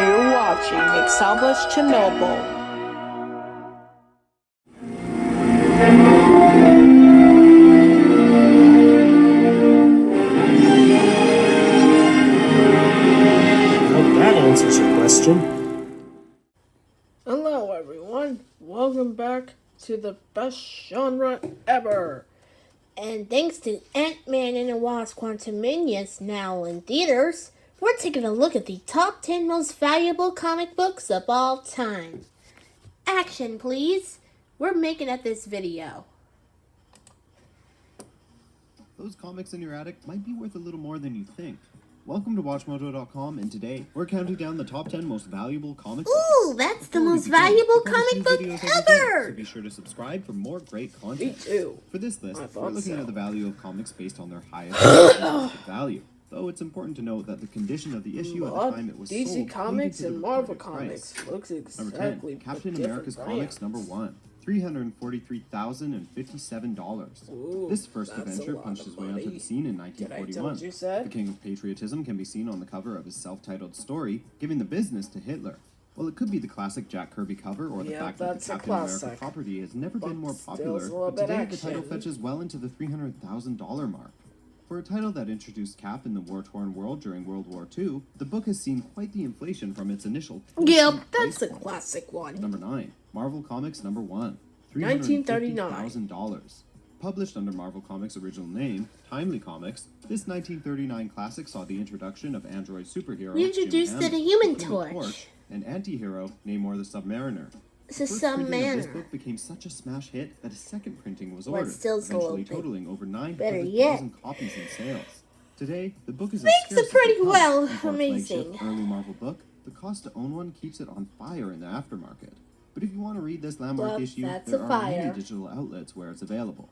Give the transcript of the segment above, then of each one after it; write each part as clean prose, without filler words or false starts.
You're watching Established Chernobyl. That answers your question. Hello everyone, welcome back to the best genre ever. And thanks to Ant-Man and the Wasp: Quantumania's now in theaters, we're taking a look at the top 10 most valuable comic books of all time. Action please, we're making up this video. Those comics in your attic might be worth a little more than you think. Welcome to WatchMojo.com, and today we're counting down the top 10 most valuable comic books. Ooh, that's the most valuable comic book ever! So be sure to subscribe for more great content. Me too. For this list, we're looking at the value of comics based on their highest value. Though it's important to note that the condition of the issue at the time it was sold DC Comics and Marvel Comics price. looks Number exactly 10, Captain different America's brands. Comics number 1. $343,057. This first adventure punched his way onto the scene in 1941. The King of Patriotism can be seen on the cover of his self-titled story, giving the business to Hitler. Well, it could be the classic Jack Kirby cover, or the fact that the Captain America property has never been more popular, but today the title fetches well into the $300,000 mark. For a title that introduced Cap in the war-torn world during World War II, the book has seen quite the inflation from its initial that's a classic one. Number 9. Marvel Comics number 1. $1939. Published under Marvel Comics' original name, Timely Comics, this 1939 classic saw the introduction of android superhero We introduced the Human Torch, and anti-hero Namor the Submariner. It's a First printing of this Submariner. book became such a smash hit that a second printing was ordered, still eventually open. totaling over Better yet. 900,000 copies in sales. Today, the book is Makes it pretty well and for a amazing. flagship early Marvel book, the cost to own one keeps it on fire in the aftermarket. But if you want to read this landmark issue, there are many digital outlets where it's available.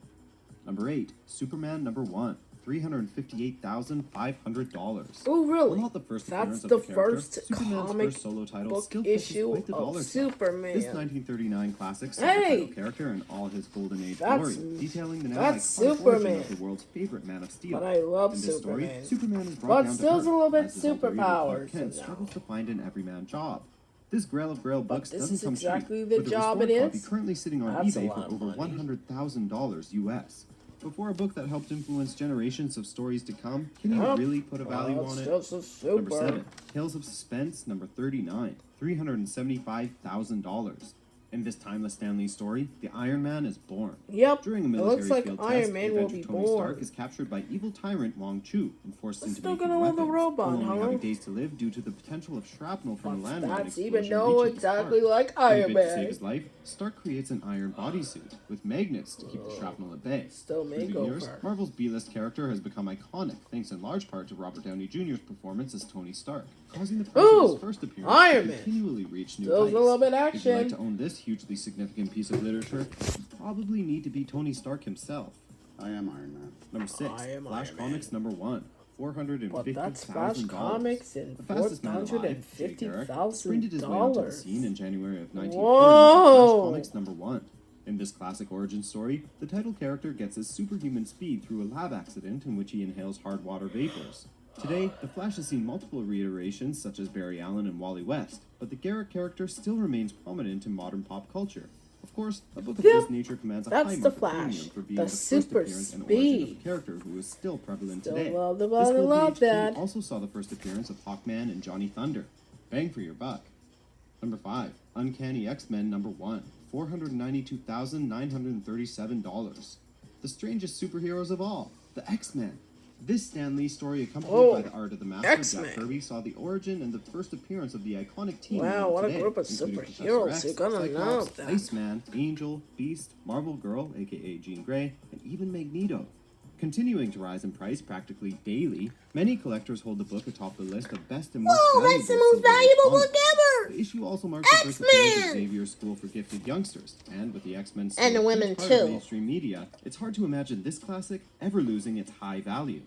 Number 8, Superman number 1. $358,500. Oh, really? While not the first appearance That's of the the character, first Superman's comic first solo title book still fetches issue quite the of dollar sign. Superman. This 1939 classic saw the Hey! title character in all his golden age That's- glory, detailing the now that's iconic origin Superman. of the world's favorite Man of Steel. But I love in this Superman. story, Superman is brought But down still to a earth, little bit as his alter ego Clark superpowers Kent now. struggles to find an everyman job. This Grail of Grail books this doesn't is come exactly cheap, the with a job restored it copy is. currently sitting on That's a eBay lot for of over money. $100,000 US. Before a book that helped influence generations of stories to come, can you really put a value on it? Just a Number super. 7, Tales of Suspense, number 39, $375,000. In this timeless Stan Lee story, the Iron Man is born. Yep, During a it military looks like field Iron test, Man the will Avenger be Tony born. Stark is captured by evil tyrant Wong Chu and forced into still making gonna love the weapons. robot, He'll only huh? have days to live due to the potential of shrapnel from a landmine That's explosion even though reaching his exactly heart. like In a Iron bid to save Man. his life, Stark creates an iron bodysuit with magnets to keep the shrapnel at bay. Still Through the years, makeover. Marvel's B-list character has become iconic, thanks in large part to Robert Downey Jr.'s performance as Tony Stark, causing the price of Ooh, his first appearance Iron to Man. continually reach new Still heights. a little bit If you'd action. like to own this hugely significant piece of literature, you probably need to be Tony Stark himself. I am Iron Man. Number 6, I am Flash Iron Comics number 1. But that's Flash $450,000. Comics and The fastest man alive, Jay Garrick, sprinted his way onto the scene in $450,000. January of 1940 Whoa! Flash Comics number 1. In this classic origin story, the title character gets his superhuman speed through a lab accident in which he inhales hard water vapors. Today, the Flash has seen multiple reiterations such as Barry Allen and Wally West, but the Garrick character still remains prominent in modern pop culture. Of course, a book of this nature commands a That's high the market Flash. premium for being The the first super appearance and origin of a speed. character who is still prevalent Still today. love the This body, Golden love Age too that. also saw the first appearance of Hawkman and Johnny Thunder. Bang for your buck. Number 5. Uncanny X-Men number 1. $492,937. The strangest superheroes of all, the X-Men. This Stan Lee story, accompanied by the art of the master X-Men. Jack Kirby, saw the origin and the first appearance of the iconic team. Wow, what a today, group of including superheroes. Professor You're gonna X, know Cyclops, that. Iceman, Angel, Beast, Marvel Girl, aka Jean Grey, and even Magneto. Continuing to rise in price practically daily, many collectors hold the book atop the list of best and most Whoa, valuable that's the most silver age valuable comics. book ever! The issue also marks the first appearance of X-Men! Xavier's School for Gifted Youngsters, and with the X-Men still And the a huge women, part of too. mainstream media, it's hard to imagine this classic ever losing its high value.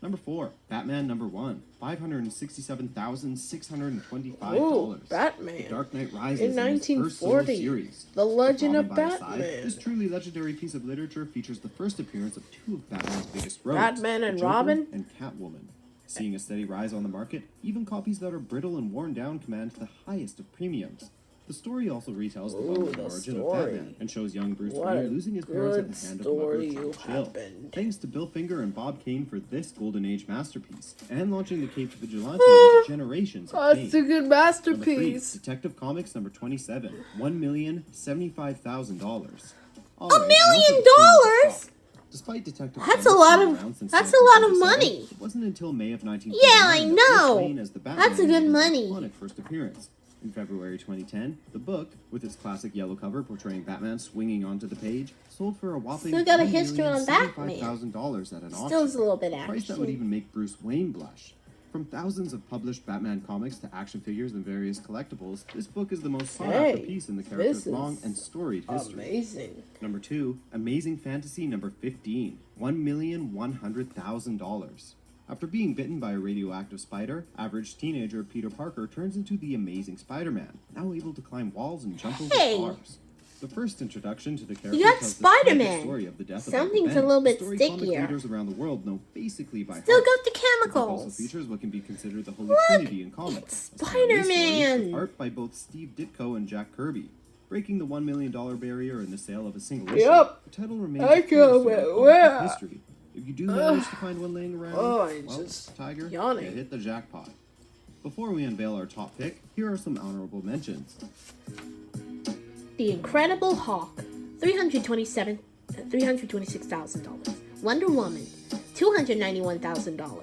Number 4, Batman number 1, $567,625. Ooh, Batman. The Dark Knight Rises In in its first solo 1940, series. The Legend With of Robin by his side, Batman. this truly legendary piece of literature features the first appearance of two of Batman's biggest rogues, Batman the and Joker Robin? and Catwoman. Seeing a steady rise on the market, even copies that are brittle and worn down command the highest of premiums. The story also retells the well-known the origin story. of Batman and shows young Bruce What Wayne a losing his parents at good the hand of story Mother you Jill. happened. Thanks to Bill Finger and Bob Kane for this Golden Age masterpiece, and launching the Caped Vigilante into generations of That's a fame. good Number 3, masterpiece. Detective Comics number 27, $1,075,000. $1 million? Despite Detective That's a Comics lot being of- around since that's a lot of 1977, money. It wasn't until May of 1939 Yeah, I that Bruce know. Wayne as the Batman That's a good made his money. iconic first appearance. In February 2010, the book, with its classic yellow cover portraying Batman swinging onto the page, sold for a whopping Still got a history on Batman. $1,075,000 at an auction. Still is a little bit A price that would action. even make Bruce Wayne blush. From thousands of published Batman comics to action figures and various collectibles, this book is the most sought-after Hey, piece in the this character's is long and storied history. Amazing. Number 2, Amazing Fantasy number 15, $1,100,000. After being bitten by a radioactive spider, average teenager Peter Parker turns into the Amazing Spider-Man, now able to climb walls and jump over Hey! bars. The first introduction to the character You got tells the tragic Spider-Man. story of the death Something's of Uncle Ben, a little bit story comic stickier. readers around the world know basically by Still heart. got the The book also chemicals. features what can be considered the Holy Look, Trinity in comics. it's a Stan Lee story Spider-Man. with art by both Steve Ditko and Jack Kirby, breaking the $1 million barrier in the sale of a single issue. Yep. The title remains I a cornerstone can't of wait. comic history. If you do manage to find one laying around, Oh, I'm well, just Tiger, yawning. you hit the jackpot. Before we unveil our top pick, here are some honorable mentions. The Incredible Hulk, $326,000. Wonder Woman, $291,000.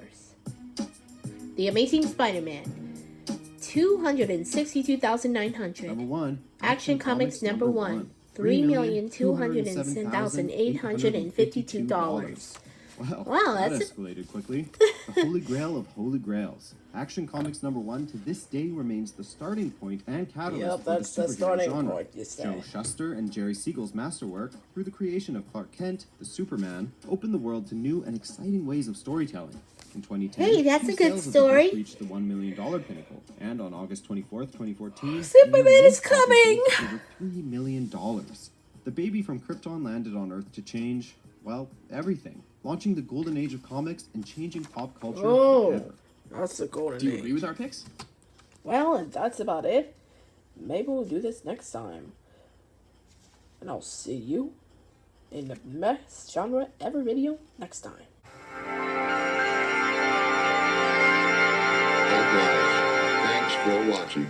The Amazing Spider-Man, $262,900. Number 1. Action Comics number 1, $3,207,852. Wow, that that's escalated quickly. The Holy Grail of Holy Grails. Action Comics number 1 to this day remains the starting point and catalyst Yep, for that's the the superhero starting genre. point, you say. Joe Shuster and Jerry Siegel's masterwork, through the creation of Clark Kent, the Superman, opened the world to new and exciting ways of storytelling. In 2010, Hey, that's two a good sales of the book story. reached the $1 million pinnacle, and on August 24th, 2014, Superman the is comic coming! sold over $3 million. The baby from Krypton landed on Earth to change, well, everything, launching the golden age of comics and changing pop culture forever. That's the golden Do you age. agree with our picks? Well, and that's about it. Maybe we'll do this next time. And I'll see you in the best genre ever video next time. Alright, thanks for watching.